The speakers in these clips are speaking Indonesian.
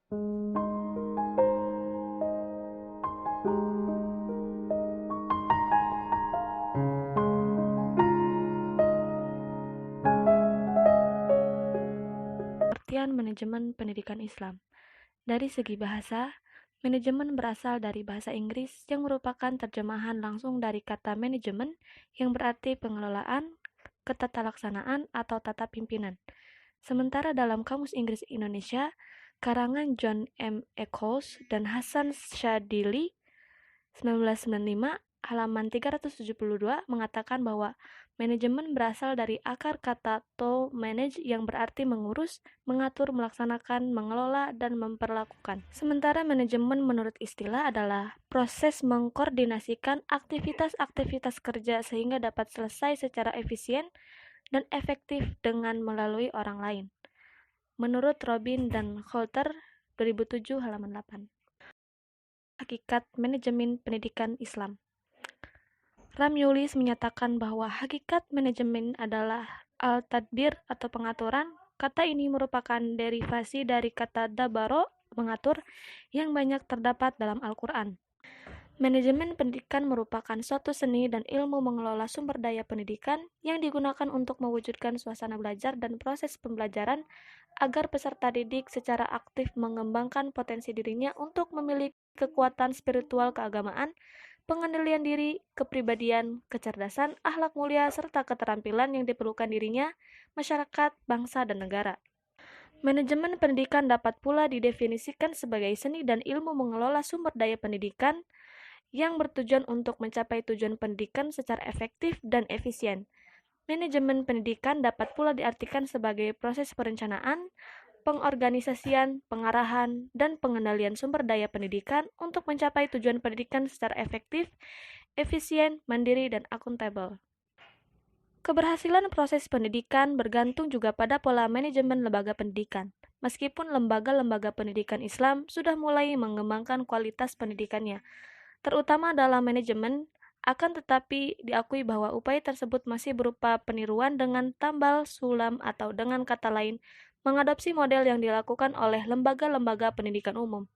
Pengertian manajemen pendidikan Islam. Dari segi bahasa, manajemen berasal dari bahasa Inggris yang merupakan terjemahan langsung dari kata manajemen yang berarti pengelolaan, ketatalaksanaan, atau tata pimpinan. Sementara dalam Kamus Inggris Indonesia, karangan John M. Eccles dan Hasan Shadili 1995 halaman 372 mengatakan bahwa manajemen berasal dari akar kata to manage yang berarti mengurus, mengatur, melaksanakan, mengelola, dan memperlakukan. Sementara manajemen menurut istilah adalah proses mengkoordinasikan aktivitas-aktivitas kerja sehingga dapat selesai secara efisien dan efektif dengan melalui orang lain. Menurut Robin dan Coulter 2007 halaman 8. Hakikat manajemen pendidikan Islam. Ramyulis menyatakan bahwa hakikat manajemen adalah al-tadbir atau pengaturan. Kata ini merupakan derivasi dari kata dabaro, mengatur, yang banyak terdapat dalam Al-Quran. Manajemen pendidikan merupakan suatu seni dan ilmu mengelola sumber daya pendidikan yang digunakan untuk mewujudkan suasana belajar dan proses pembelajaran agar peserta didik secara aktif mengembangkan potensi dirinya untuk memiliki kekuatan spiritual keagamaan, pengendalian diri, kepribadian, kecerdasan, akhlak mulia, serta keterampilan yang diperlukan dirinya, masyarakat, bangsa, dan negara. Manajemen pendidikan dapat pula didefinisikan sebagai seni dan ilmu mengelola sumber daya pendidikan yang bertujuan untuk mencapai tujuan pendidikan secara efektif dan efisien. Manajemen pendidikan dapat pula diartikan sebagai proses perencanaan, pengorganisasian, pengarahan, dan pengendalian sumber daya pendidikan untuk mencapai tujuan pendidikan secara efektif, efisien, mandiri, dan akuntabel. Keberhasilan proses pendidikan bergantung juga pada pola manajemen lembaga pendidikan. Meskipun lembaga-lembaga pendidikan Islam sudah mulai mengembangkan kualitas pendidikannya, terutama dalam manajemen, akan tetapi diakui bahwa upaya tersebut masih berupa peniruan dengan tambal sulam atau dengan kata lain, mengadopsi model yang dilakukan oleh lembaga-lembaga pendidikan umum.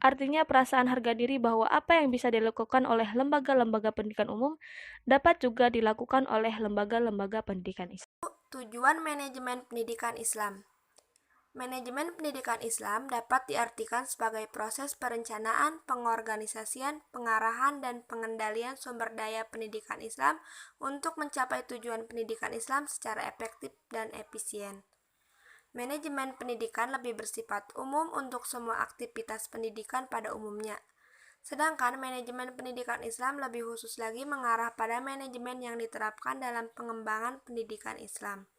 Artinya perasaan harga diri bahwa apa yang bisa dilakukan oleh lembaga-lembaga pendidikan umum dapat juga dilakukan oleh lembaga-lembaga pendidikan Islam. Tujuan manajemen pendidikan Islam. Manajemen pendidikan Islam dapat diartikan sebagai proses perencanaan, pengorganisasian, pengarahan, dan pengendalian sumber daya pendidikan Islam untuk mencapai tujuan pendidikan Islam secara efektif dan efisien. Manajemen pendidikan lebih bersifat umum untuk semua aktivitas pendidikan pada umumnya. Sedangkan manajemen pendidikan Islam lebih khusus lagi mengarah pada manajemen yang diterapkan dalam pengembangan pendidikan Islam.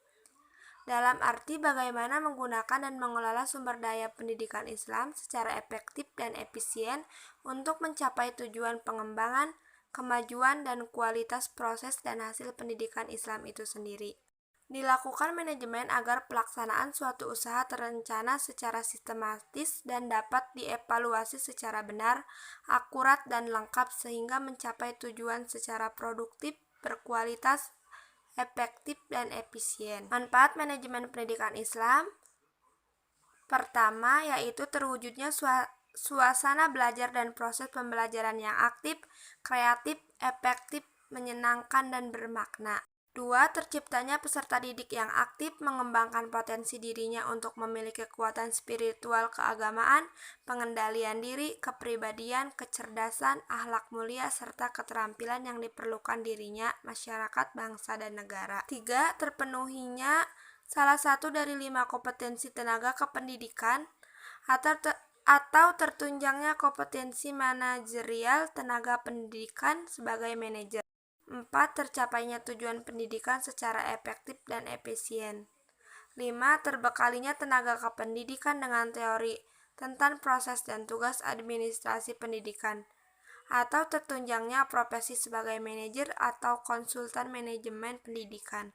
Dalam arti bagaimana menggunakan dan mengelola sumber daya pendidikan Islam secara efektif dan efisien untuk mencapai tujuan pengembangan, kemajuan, dan kualitas proses dan hasil pendidikan Islam itu sendiri. Dilakukan manajemen agar pelaksanaan suatu usaha terencana secara sistematis dan dapat dievaluasi secara benar, akurat, dan lengkap sehingga mencapai tujuan secara produktif, berkualitas, efektif, dan efisien. Manfaat manajemen pendidikan Islam pertama yaitu terwujudnya suasana belajar dan proses pembelajaran yang aktif, kreatif, efektif, menyenangkan, dan bermakna. 2. Terciptanya peserta didik yang aktif mengembangkan potensi dirinya untuk memiliki kekuatan spiritual keagamaan, pengendalian diri, kepribadian, kecerdasan, akhlak mulia, serta keterampilan yang diperlukan dirinya, masyarakat, bangsa, dan negara. 3. Terpenuhinya salah satu dari 5 kompetensi tenaga kependidikan atau tertunjangnya kompetensi manajerial tenaga pendidikan sebagai manajer. 4. Tercapainya tujuan pendidikan secara efektif dan efisien. 5. Terbekalinya tenaga kependidikan dengan teori tentang proses dan tugas administrasi pendidikan, atau tertunjangnya profesi sebagai manajer atau konsultan manajemen pendidikan.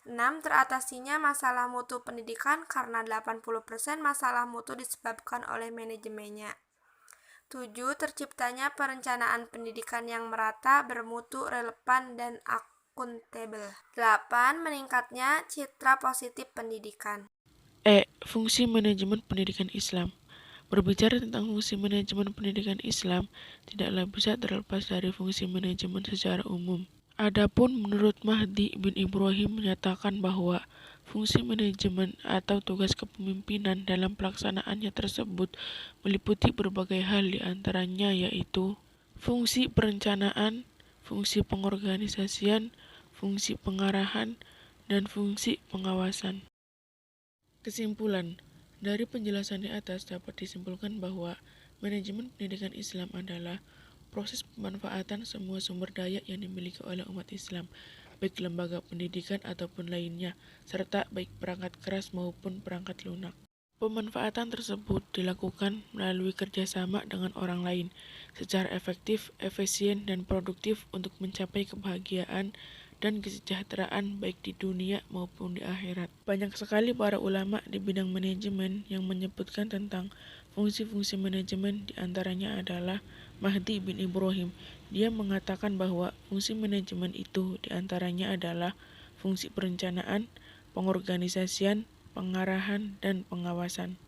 6. Teratasinya masalah mutu pendidikan karena 80% masalah mutu disebabkan oleh manajemennya. 7. Terciptanya perencanaan pendidikan yang merata, bermutu, relevan, dan akuntabel. 8. Meningkatnya citra positif pendidikan. Fungsi manajemen pendidikan Islam Berbicara tentang fungsi manajemen pendidikan Islam, tidaklah bisa terlepas dari fungsi manajemen secara umum. Adapun menurut Mahdi bin Ibrahim menyatakan bahwa fungsi manajemen atau tugas kepemimpinan dalam pelaksanaannya tersebut meliputi berbagai hal, di antaranya yaitu fungsi perencanaan, fungsi pengorganisasian, fungsi pengarahan, dan fungsi pengawasan. Kesimpulan, dari penjelasan di atas dapat disimpulkan bahwa manajemen pendidikan Islam adalah proses pemanfaatan semua sumber daya yang dimiliki oleh umat Islam, baik lembaga pendidikan ataupun lainnya, serta baik perangkat keras maupun perangkat lunak. Pemanfaatan tersebut dilakukan melalui kerjasama dengan orang lain secara efektif, efisien, dan produktif untuk mencapai kebahagiaan dan kesejahteraan baik di dunia maupun di akhirat. Banyak sekali para ulama di bidang manajemen yang menyebutkan tentang fungsi-fungsi manajemen, di antaranya adalah Mahdi bin Ibrahim. Dia mengatakan bahwa fungsi manajemen itu di antaranya adalah fungsi perencanaan, pengorganisasian, pengarahan, dan pengawasan.